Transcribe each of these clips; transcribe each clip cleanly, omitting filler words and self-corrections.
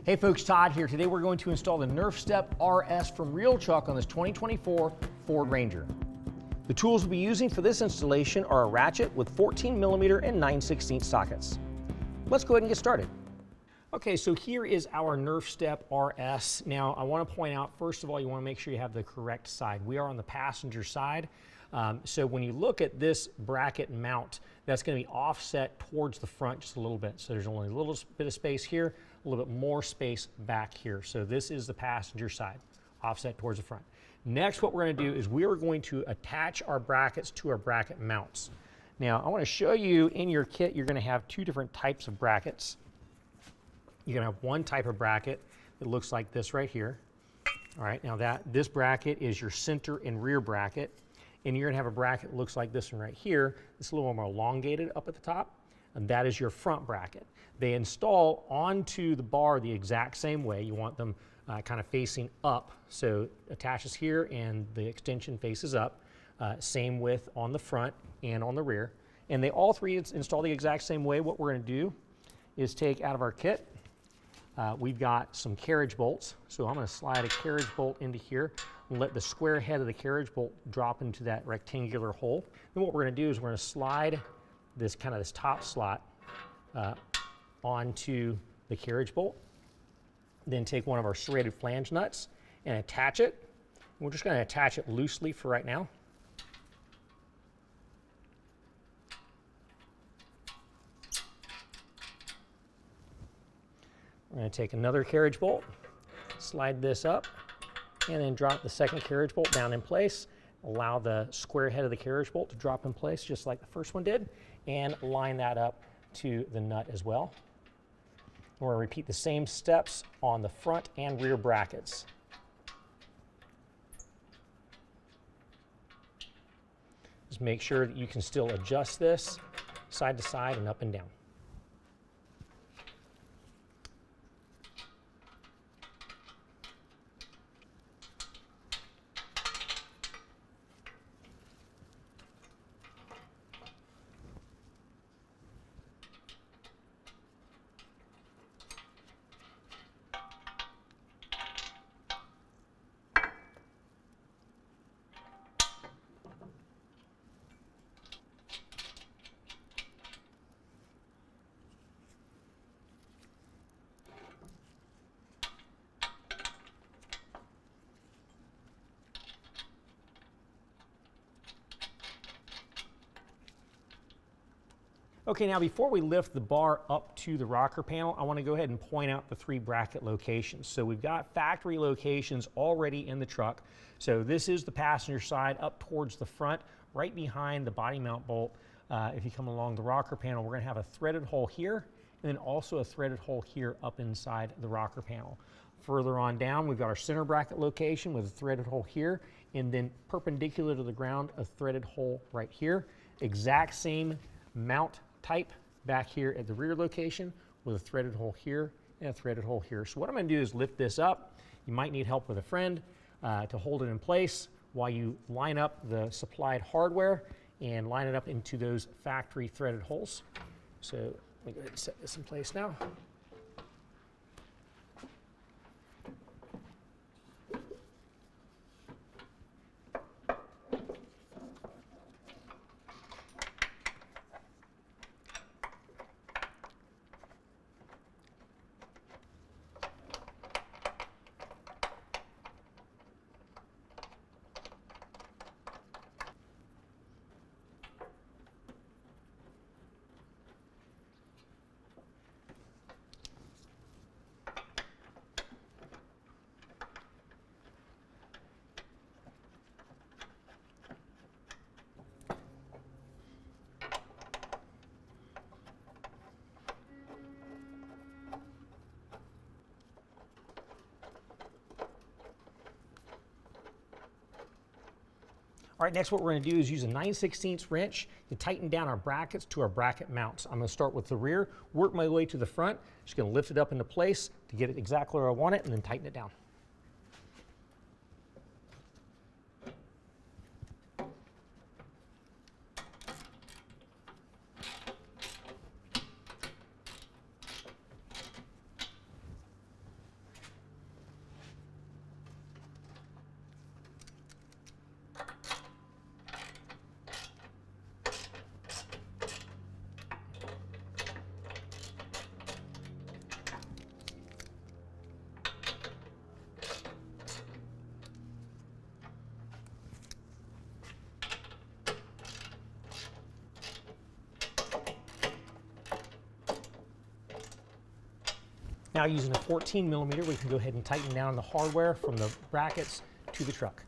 Hey folks, Todd here. Today we're going to install the Nerf Step RS from RealTruck on this 2024 Ford Ranger. The tools we'll be using for this installation are a ratchet with 14mm and 9/16 sockets. Let's go ahead and get started. Okay, so here is our Nerf Step RS. Now I want to point out, first of all, you want to make sure you have the correct side. We are on the passenger side. So when you look at this bracket mount, that's going to be offset towards the front just a little bit. So there's only a little bit of space here, a little bit more space back here. So this is the passenger side, offset towards the front. Next, what we're going to do is we are going to attach our brackets to our bracket mounts. Now, I want to show you in your kit, you're going to have two different types of brackets. You're going to have one type of bracket that looks like this right here. All right, now this bracket is your center and rear bracket. And you're going to have a bracket that looks like this one right here. It's a little more elongated up at the top, and that is your front bracket. They install onto the bar the exact same way. You want them kind of facing up, so it attaches here and the extension faces up. Same width on the front and on the rear. And they all three install the exact same way. What we're going to do is take out of our kit, we've got some carriage bolts. So I'm going to slide a carriage bolt into here and let the square head of the carriage bolt drop into that rectangular hole. Then what we're going to do is we're going to slide this top slot onto the carriage bolt. Then take one of our serrated flange nuts and attach it. We're just going to attach it loosely for right now. We're going to take another carriage bolt, slide this up, and then drop the second carriage bolt down in place. Allow the square head of the carriage bolt to drop in place just like the first one did, and line that up to the nut as well. We're going to repeat the same steps on the front and rear brackets. Just make sure that you can still adjust this side to side and up and down. Okay, now before we lift the bar up to the rocker panel, I want to go ahead and point out the three bracket locations. So we've got factory locations already in the truck. So this is the passenger side up towards the front, right behind the body mount bolt. If you come along the rocker panel, we're going to have a threaded hole here, and then also a threaded hole here up inside the rocker panel. Further on down, we've got our center bracket location with a threaded hole here, and then perpendicular to the ground, a threaded hole right here. Exact same mount type back here at the rear location with a threaded hole here and a threaded hole here. So what I'm going to do is lift this up. You might need help with a friend to hold it in place while you line up the supplied hardware and line it up into those factory threaded holes. So let me go ahead and set this in place now. All right, next what we're going to do is use a 9/16 wrench to tighten down our brackets to our bracket mounts. I'm going to start with the rear, work my way to the front, just going to lift it up into place to get it exactly where I want it, and then tighten it down. Now using a 14 millimeter, we can go ahead and tighten down the hardware from the brackets to the truck.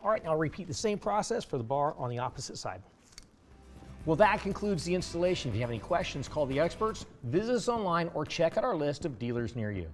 All right, now repeat the same process for the bar on the opposite side. Well, that concludes the installation. If you have any questions, call the experts, visit us online, or check out our list of dealers near you.